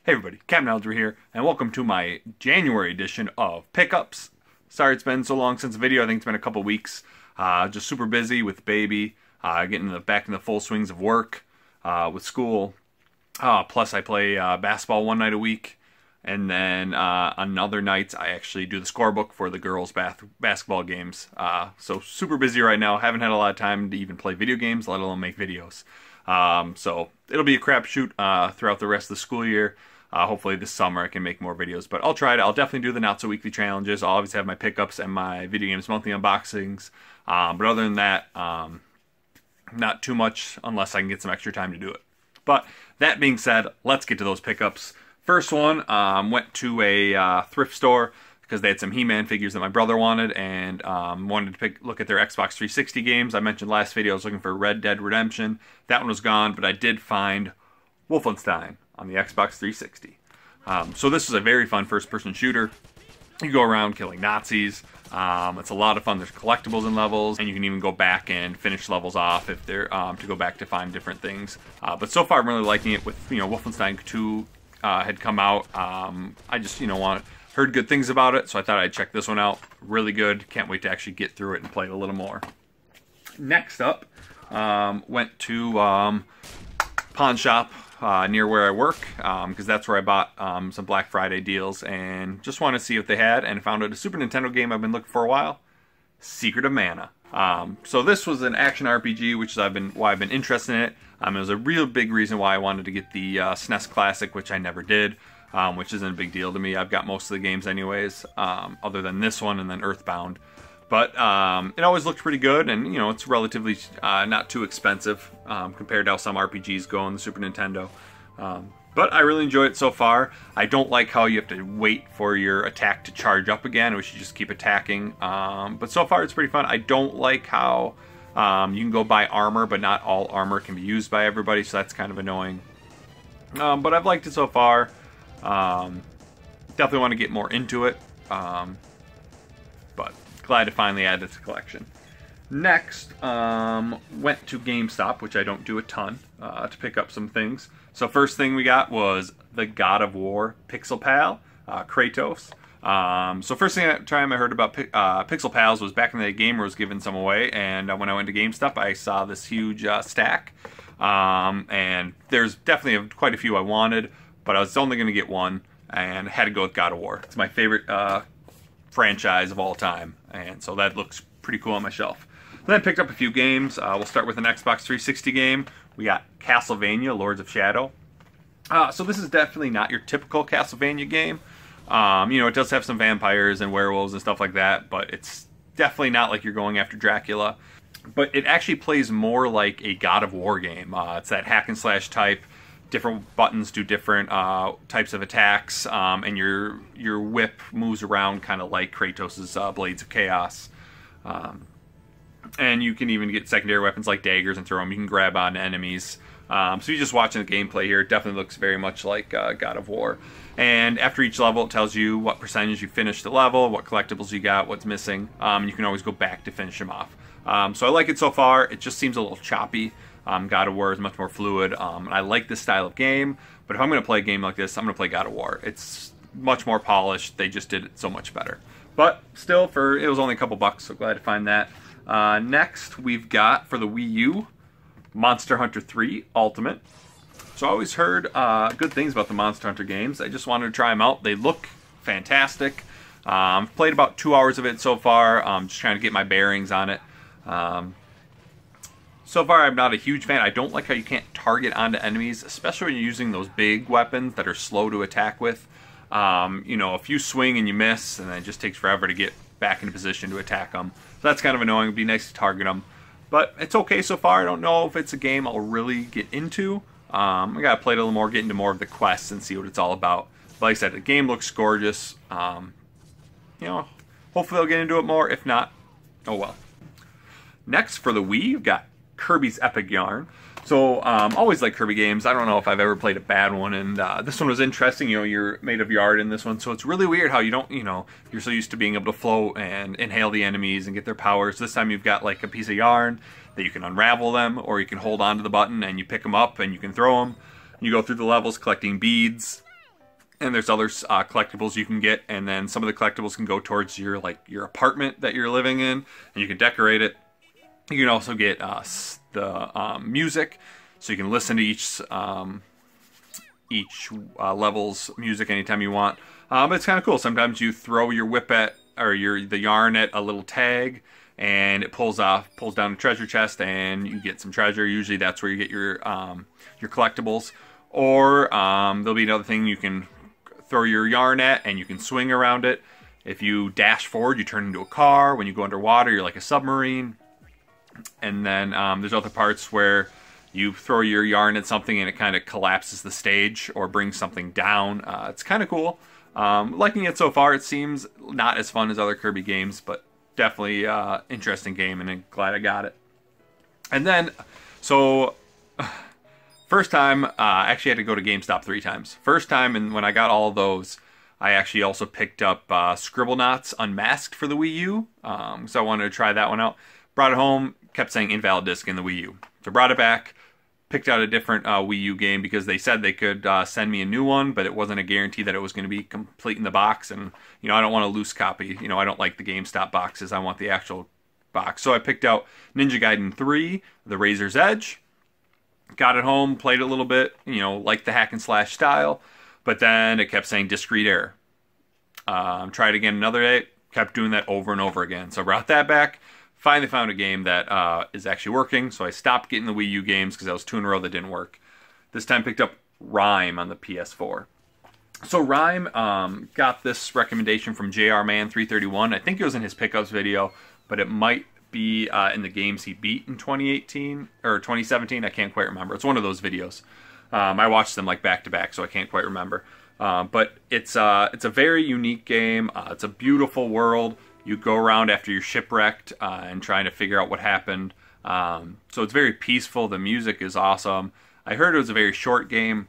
Hey everybody, Captain Algebra here, and welcome to my January edition of Pickups. Sorry it's been so long since the video. I think it's been a couple weeks. Just super busy with the baby, getting back in the full swings of work, with school. Plus I play basketball one night a week, and then on other nights I actually do the scorebook for the girls' basketball games. So super busy right now. Haven't had a lot of time to even play video games, let alone make videos. So it'll be a crapshoot throughout the rest of the school year. Hopefully this summer I can make more videos, but I'll try it. I'll definitely do the Not So Weekly challenges. I'll always have my pickups and my video games monthly unboxings. But other than that, not too much unless I can get some extra time to do it. But that being said, let's get to those pickups. First one, went to a thrift store because they had some He-Man figures that my brother wanted, and wanted to look at their Xbox 360 games. I mentioned last video I was looking for Red Dead Redemption. That one was gone, but I did find Wolfenstein on the Xbox 360. So this is a very fun first-person shooter. You go around killing Nazis. It's a lot of fun. There's collectibles and levels, and you can even go back and finish levels off if they're to go back to find different things. But so far I'm really liking it. With Wolfenstein 2 had come out. I just heard good things about it, so I thought I'd check this one out. Really good. Can't wait to actually get through it and play it a little more. Next up, went to pawn shop near where I work, because that's where I bought some Black Friday deals, and just want to see what they had, and found out a Super Nintendo game I've been looking for a while, Secret of Mana. So this was an action RPG, which is why I've been interested in it. It was a real big reason why I wanted to get the SNES Classic, which I never did, which isn't a big deal to me. I've got most of the games anyways, other than this one and then Earthbound. But it always looked pretty good, and it's relatively not too expensive compared to how some RPGs go on the Super Nintendo. But I really enjoy it so far. I don't like how you have to wait for your attack to charge up again. I wish you just keep attacking. But so far it's pretty fun. I don't like how you can go buy armor, but not all armor can be used by everybody, so that's kind of annoying. But I've liked it so far. Definitely want to get more into it. But glad to finally add it to the collection. Next, went to GameStop, which I don't do a ton, to pick up some things. So first thing we got was the God of War Pixel Pal, Kratos. So first time I heard about Pixel Pals was back in the day. Gamer was giving some away, and when I went to GameStop I saw this huge stack. And there's definitely quite a few I wanted, but I was only going to get one, and had to go with God of War. It's my favorite franchise of all time, and so that looks pretty cool on my shelf. Then I picked up a few games. We'll start with an Xbox 360 game. We got Castlevania Lords of Shadow. So this is definitely not your typical Castlevania game. It does have some vampires and werewolves and stuff like that, but it's definitely not like you're going after Dracula. But it actually plays more like a God of War game. It's that hack and slash type. Different buttons do different types of attacks, and your whip moves around kind of like Kratos' Blades of Chaos. And you can even get secondary weapons like daggers and throw them. You can grab on enemies. So you're just watching the gameplay here. It definitely looks very much like God of War. And after each level, it tells you what percentage you finished the level, what collectibles you got, what's missing. You can always go back to finish them off. So I like it so far. It just seems a little choppy. God of War is much more fluid. And I like this style of game. But if I'm going to play a game like this, I'm going to play God of War. It's much more polished. They just did it so much better. But still, it was only a couple bucks, so glad to find that. Next, we've got, for the Wii U, Monster Hunter 3 Ultimate. So I always heard good things about the Monster Hunter games. I just wanted to try them out. They look fantastic. I've played about 2 hours of it so far. Just trying to get my bearings on it. So far, I'm not a huge fan. I don't like how you can't target onto enemies, especially when you're using those big weapons that are slow to attack with. If you swing and you miss, and then it just takes forever to get back into position to attack them. So that's kind of annoying. It'd be nice to target them. But it's okay so far. I don't know if it's a game I'll really get into. I gotta play it a little more, get into more of the quests and see what it's all about. But like I said, the game looks gorgeous. Hopefully I'll get into it more. If not, oh well. Next, for the Wii, you've got Kirby's Epic Yarn. So, always like Kirby games. I don't know if I've ever played a bad one, and this one was interesting. You're made of yard in this one, so it's really weird how you don't, you're so used to being able to float and inhale the enemies and get their powers. This time you've got like a piece of yarn that you can unravel them, or you can hold onto the button and you pick them up and you can throw them. You go through the levels collecting beads, And there's other collectibles you can get, and then some of the collectibles can go towards your apartment that you're living in, and you can decorate it. You can also get the music, so you can listen to each level's music anytime you want. It's kind of cool. Sometimes you throw your whip at, or the yarn at a little tag, and it pulls down a treasure chest, and you get some treasure. Usually that's where you get your collectibles. Or there'll be another thing you can throw your yarn at, and you can swing around it. If you dash forward, you turn into a car. When you go underwater, you're like a submarine. And then there's other parts where you throw your yarn at something and it kind of collapses the stage or brings something down. It's kind of cool. Liking it so far. It seems not as fun as other Kirby games, but definitely interesting game, and I'm glad I got it. And then, so first time, I actually had to go to GameStop 3 times. First time, and when I got all of those, I actually also picked up Scribblenauts Unmasked for the Wii U. So I wanted to try that one out. Brought it home, kept saying invalid disc in the Wii U. So brought it back, picked out a different Wii U game because they said they could send me a new one, but it wasn't a guarantee that it was going to be complete in the box. And, you know, I don't want a loose copy. You know, I don't like the GameStop boxes. I want the actual box. So I picked out Ninja Gaiden 3, The Razor's Edge. Got it home, played it a little bit, you know, liked the hack and slash style, but then it kept saying discrete error. Tried again another day, kept doing that over and over again. So I brought that back, finally found a game that is actually working, so I stopped getting the Wii U games because that was 2 in a row that didn't work. This time picked up Rime on the PS4. So Rime got this recommendation from JRman331. I think it was in his pickups video, but it might be in the games he beat in 2018 or 2017. I can't quite remember. It's one of those videos. I watched them like back to back, so I can't quite remember. But it's a very unique game. It's a beautiful world. You go around after you're shipwrecked and trying to figure out what happened. So it's very peaceful. The music is awesome. I heard it was a very short game,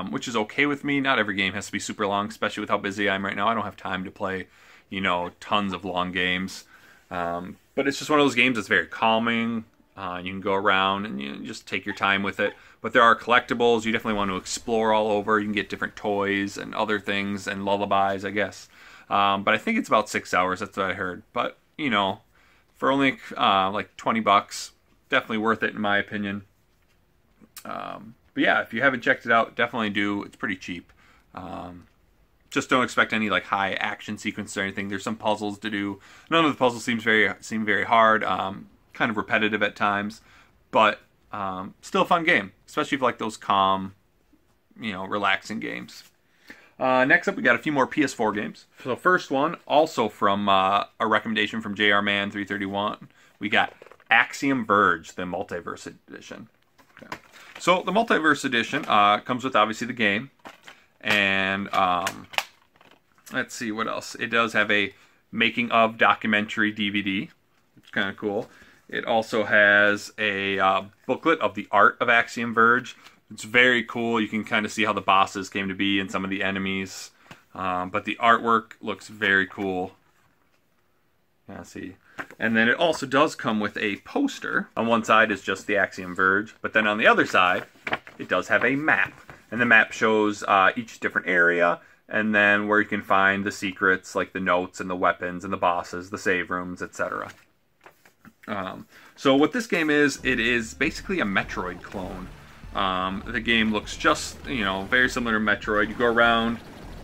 which is okay with me. Not every game has to be super long, especially with how busy I am right now. I don't have time to play, you know, tons of long games. But it's just one of those games that's very calming. You can go around and you just take your time with it. But there are collectibles. You definitely want to explore all over. You can get different toys and other things and lullabies, I guess. But I think it's about 6 hours. That's what I heard. But, you know, for only like $20, definitely worth it in my opinion. But yeah, if you haven't checked it out, definitely do. It's pretty cheap. Just don't expect any like high action sequences or anything. There's some puzzles to do. None of the puzzles seem very hard. Kind of repetitive at times, but still a fun game, especially if you like those calm, you know, relaxing games. Next up, we got a few more PS4 games. So first one, also from a recommendation from JRman331, we got Axiom Verge, the Multiverse Edition. Okay. So the Multiverse Edition comes with obviously the game, and let's see what else. It does have a making of documentary DVD, which is kind of cool. It also has a booklet of the art of Axiom Verge. It's very cool. You can kind of see how the bosses came to be and some of the enemies. But the artwork looks very cool. Yeah, see. And then it also does come with a poster. On one side is just the Axiom Verge, but then on the other side, it does have a map. And the map shows each different area, and then where you can find the secrets, like the notes and the weapons and the bosses, the save rooms, etc. So what this game is, it is basically a Metroid clone. The game looks just, you know, very similar to Metroid. You go around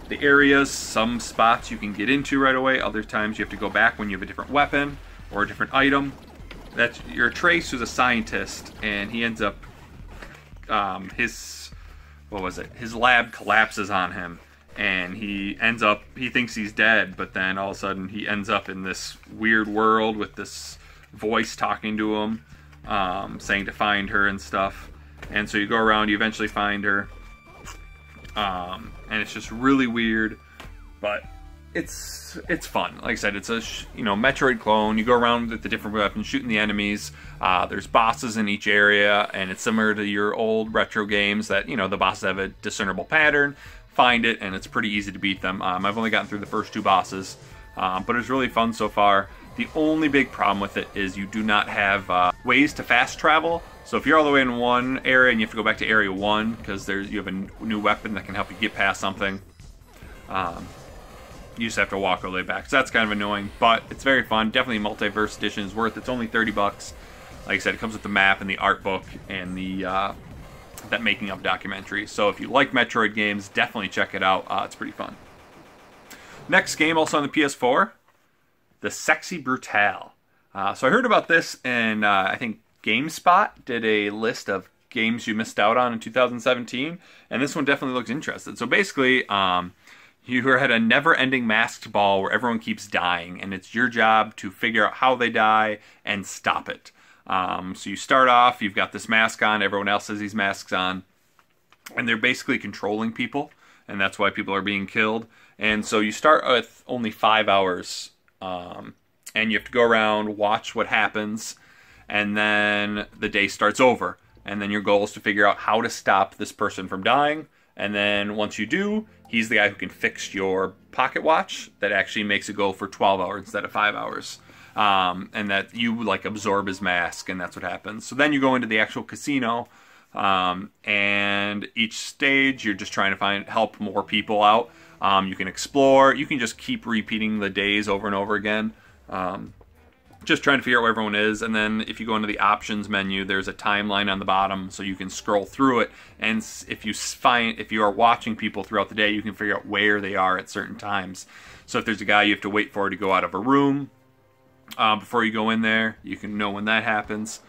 the areas, some spots you can get into right away, other times you have to go back when you have a different weapon or a different item. You're Trace, who's a scientist, and he ends up, his lab collapses on him, and he thinks he's dead, but then all of a sudden he ends up in this weird world with this voice talking to him, saying to find her and stuff. And so you go around, you eventually find her, and it's just really weird, but it's fun. Like I said, it's a Metroid clone. You go around with the different weapons, shooting the enemies. There's bosses in each area, and it's similar to your old retro games that, you know, the bosses have a discernible pattern. Find it, and it's pretty easy to beat them. I've only gotten through the first 2 bosses, but it's really fun so far. The only big problem with it is you do not have ways to fast travel. So if you're all the way in one area and you have to go back to area 1 because you have a new weapon that can help you get past something, you just have to walk all the way back. So that's kind of annoying, but it's very fun. Definitely Multiverse Edition is worth it. It's only 30 bucks. Like I said, it comes with the map and the art book and the that making of documentary. So if you like Metroid games, definitely check it out. It's pretty fun. Next game, also on the PS4, the Sexy Brutale. So I heard about this, and I think GameSpot did a list of games you missed out on in 2017, and this one definitely looks interesting. So basically, you are at a never-ending masked ball where everyone keeps dying, and it's your job to figure out how they die and stop it. So you start off, you've got this mask on, everyone else has these masks on, and they're basically controlling people, and that's why people are being killed. And so you start with only 5 hours, and you have to go around, watch what happens, and then the day starts over. And then your goal is to figure out how to stop this person from dying. And then once you do, he's the guy who can fix your pocket watch that actually makes it go for 12 hours instead of 5 hours. And that you like absorb his mask, and that's what happens. So then you go into the actual casino, and each stage you're just trying to help more people out. You can explore. You can just keep repeating the days over and over again. Just trying to figure out where everyone is. And then if you go into the options menu, there's a timeline on the bottom, so you can scroll through it. And if you are watching people throughout the day, you can figure out where they are at certain times. So if there's a guy you have to wait for to go out of a room before you go in there, you can know when that happens.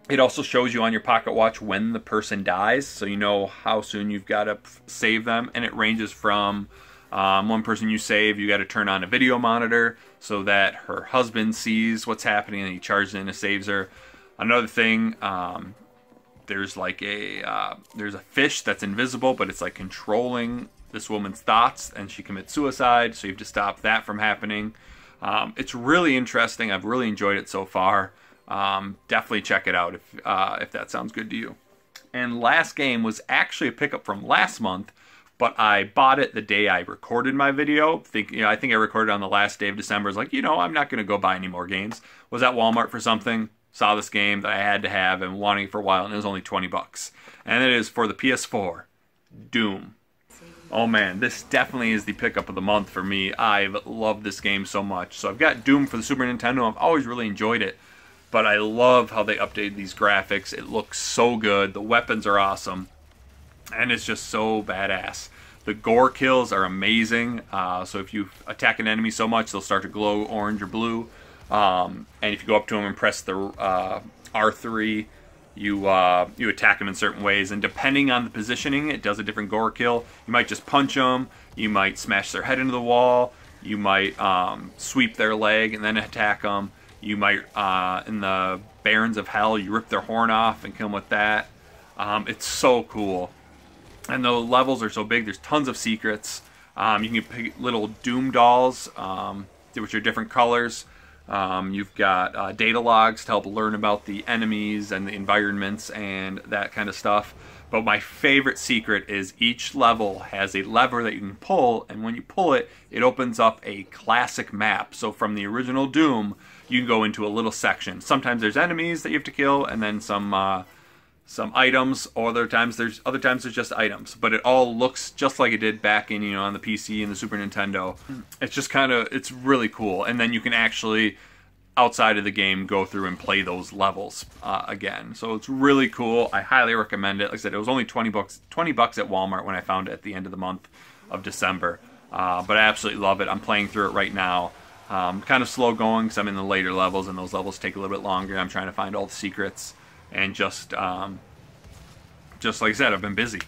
It also shows you on your pocket watch when the person dies, so you know how soon you've got to save them. And it ranges from one person you save, you got to turn on a video monitor so that her husband sees what's happening and he charges in and saves her. Another thing, there's like there's a fish that's invisible, but it's like controlling this woman's thoughts, and she commits suicide, so you have to stop that from happening. It's really interesting. I've really enjoyed it so far. Definitely check it out if that sounds good to you. And last game was actually a pickup from last month, but I bought it the day I recorded my video. I think I recorded on the last day of December. I was like, I'm not going to go buy any more games. Was at Walmart for something, saw this game that I had to have and wanting it for a while, and it was only 20 bucks. And it is for the PS4, Doom. Oh man, this definitely is the pickup of the month for me. I've loved this game so much. So I've got Doom for the Super Nintendo. I've always really enjoyed it, but I love how they updated these graphics. It looks so good. The weapons are awesome, and it's just so badass. The gore kills are amazing. So if you attack an enemy so much, they'll start to glow orange or blue. And if you go up to them and press the R3, you attack them in certain ways, and depending on the positioning, it does a different gore kill. You might just punch them, you might smash their head into the wall, you might sweep their leg and then attack them. You might, in the Barons of Hell, you rip their horn off and kill them with that. It's so cool. And the levels are so big, there's tons of secrets. You can pick little Doom dolls, which are different colors. You've got data logs to help learn about the enemies and the environments and that kind of stuff. But my favorite secret is each level has a lever that you can pull, and when you pull it, it opens up a classic map. So from the original Doom, you can go into a little section. Sometimes there's enemies that you have to kill, and then some items, or other times there's just items. But it all looks just like it did back in, on the PC and the Super Nintendo. It's just it's really cool. And then you can actually, outside of the game, go through and play those levels again. So it's really cool. I highly recommend it. Like I said, it was only 20 bucks at Walmart when I found it at the end of the month of December. But I absolutely love it. I'm playing through it right now. Kind of slow going because I'm in the later levels, and those levels take a little bit longer. I'm trying to find all the secrets. And just like I said, I've been busy.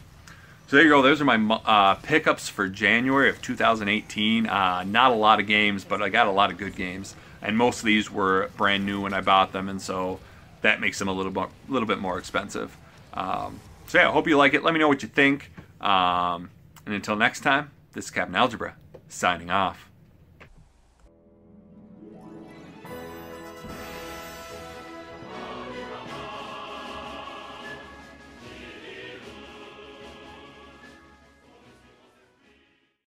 So there you go. Those are my pickups for January of 2018. Not a lot of games, but I got a lot of good games. And most of these were brand new when I bought them, and so that makes them a little bit more expensive. So yeah, I hope you like it. Let me know what you think. And until next time, this is Captain Algebra, signing off.